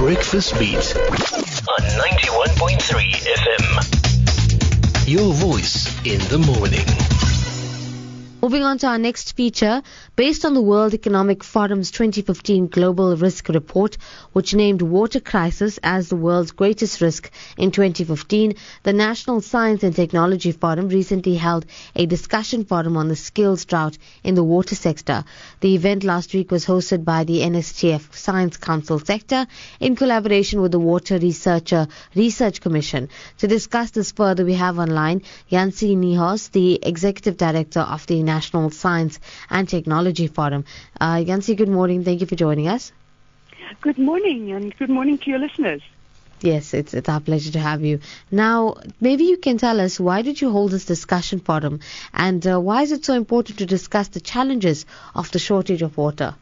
Breakfast Beat on 91.3 FM. Your voice in the morning. Moving on to our next feature, based on the World Economic Forum's 2015 Global Risk Report, which named water crisis as the world's greatest risk in 2015, the National Science and Technology Forum recently held a discussion forum on the skills drought in the water sector. The event last week was hosted by the NSTF Science Council sector in collaboration with the Water Research Commission. To discuss this further, we have online Jansie, Niehaus, the Executive Director of the National Science and Technology Forum. Jansie, good morning. Thank you for joining us. Good morning, and good morning to your listeners. Yes, it's our pleasure to have you. Now, maybe you can tell us, why did you hold this discussion forum, and why is it so important to discuss the challenges of the shortage of water?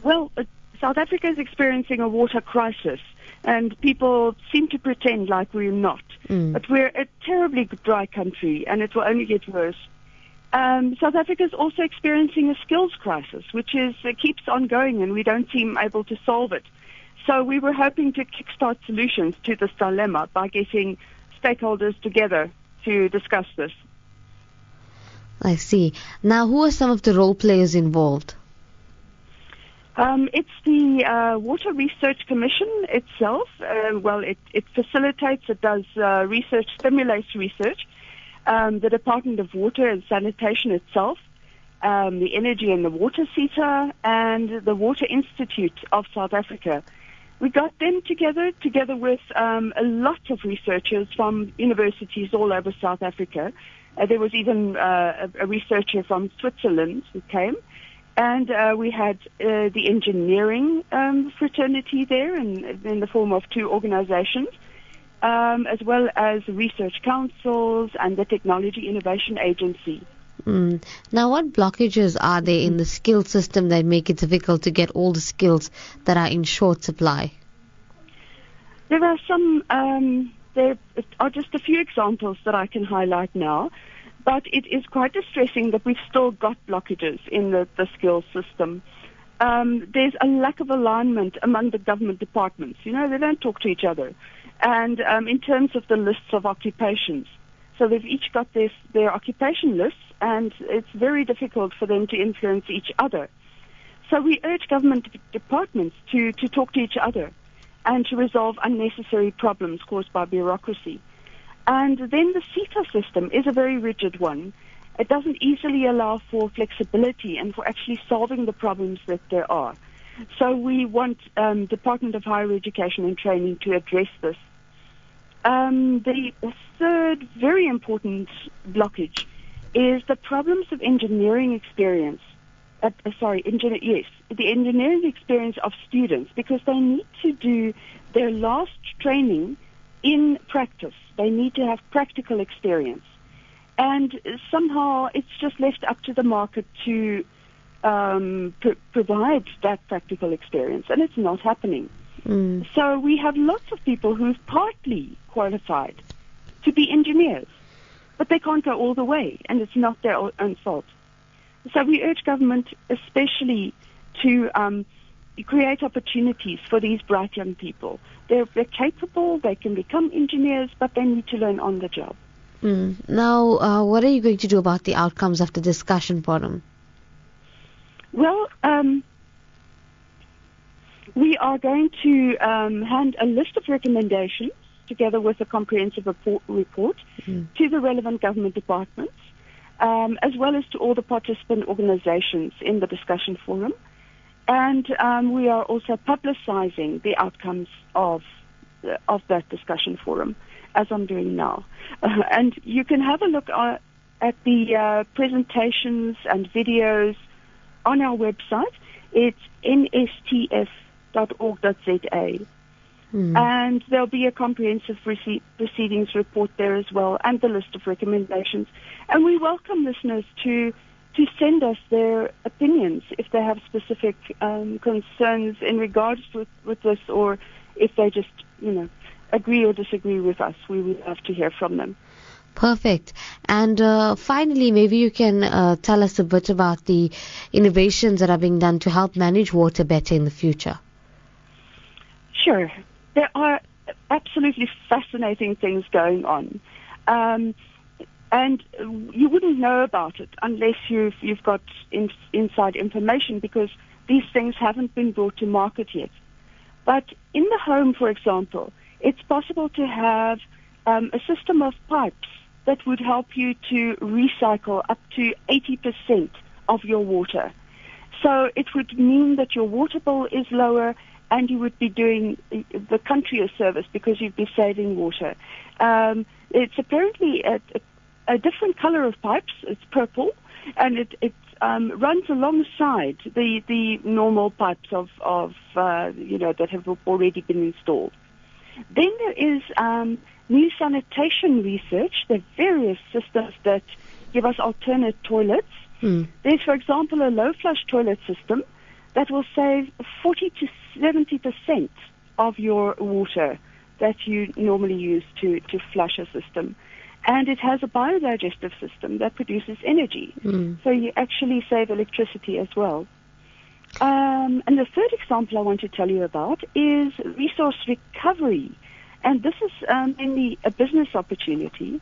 Well, South Africa is experiencing a water crisis, and people seem to pretend like we're not. But we're a terribly dry country, and it will only get worse. South Africa is also experiencing a skills crisis, which keeps on going, and we don't seem able to solve it. So we were hoping to kickstart solutions to this dilemma by getting stakeholders together to discuss this. I see. Now, who are some of the role players involved? It's the Water Research Commission itself. It facilitates, it does research, stimulates research. The Department of Water and Sanitation itself, the Energy and the Water Sector, and the Water Institute of South Africa. We got them together with a lot of researchers from universities all over South Africa. There was even a researcher from Switzerland who came. And we had the engineering fraternity there in the form of two organizations. As well as research councils and the Technology Innovation Agency. Now, what blockages are there in the skill system that make it difficult to get all the skills that are in short supply? There are some, there are just a few examples that I can highlight now, but it is quite distressing that we've still got blockages in the skills system. There's a lack of alignment among the government departments. You know, they don't talk to each other. And in terms of the lists of occupations. So they've each got their occupation lists, and it's very difficult for them to influence each other. So we urge government departments to talk to each other and to resolve unnecessary problems caused by bureaucracy. And then the CETA system is a very rigid one. It doesn't easily allow for flexibility and for actually solving the problems that there are. So we want Department of Higher Education and Training to address this. The third very important blockage is the problems of engineering experience. The engineering experience of students, because they need to do their last training in practice. They need to have practical experience. And somehow it's just left up to the market to provide that practical experience, and it's not happening. So we have lots of people who've partly qualified to be engineers, but they can't go all the way, and it's not their own fault. So we urge government especially to create opportunities for these bright young people. They're capable, they can become engineers, but they need to learn on the job. Now, what are you going to do about the outcomes of the discussion forum? Well, we are going to hand a list of recommendations together with a comprehensive report to the relevant government departments, as well as to all the participant organizations in the discussion forum. And we are also publicizing the outcomes of that discussion forum, as I'm doing now. And you can have a look at the presentations and videos on our website. It's nstf.org.za. And there'll be a comprehensive proceedings report there as well, and the list of recommendations. And we welcome listeners to send us their opinions if they have specific concerns in regards with this, or if they just, agree or disagree with us. We would love to hear from them. Perfect. And finally, maybe you can tell us a bit about the innovations that are being done to help manage water better in the future. Sure. There are absolutely fascinating things going on. And you wouldn't know about it unless you've got inside information, because these things haven't been brought to market yet. But in the home, for example, it's possible to have a system of pipes that would help you to recycle up to 80% of your water. So it would mean that your water bill is lower, and you would be doing the country a service because you'd be saving water. It's apparently a different color of pipes. It's purple, and it runs alongside the normal pipes of that have already been installed. Then there is new sanitation research. There are various systems that give us alternate toilets. There's, for example, a low flush toilet system that will save 40 to 70% of your water that you normally use to flush a system. And it has a biodigestive system that produces energy. So you actually save electricity as well. And the third example I want to tell you about is resource recovery. And this is mainly a business opportunity.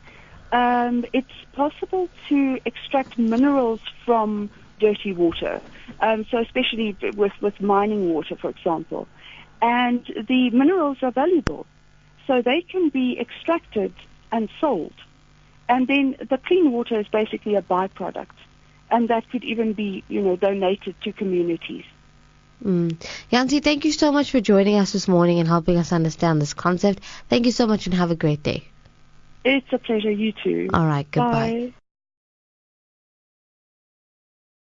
It's possible to extract minerals from dirty water, so especially with mining water, for example. And the minerals are valuable, so they can be extracted and sold. And then the clean water is basically a byproduct, and that could even be, donated to communities. Jansie, thank you so much for joining us this morning and helping us understand this concept. Thank you so much, and have a great day. It's a pleasure. You too. All right, goodbye. Bye.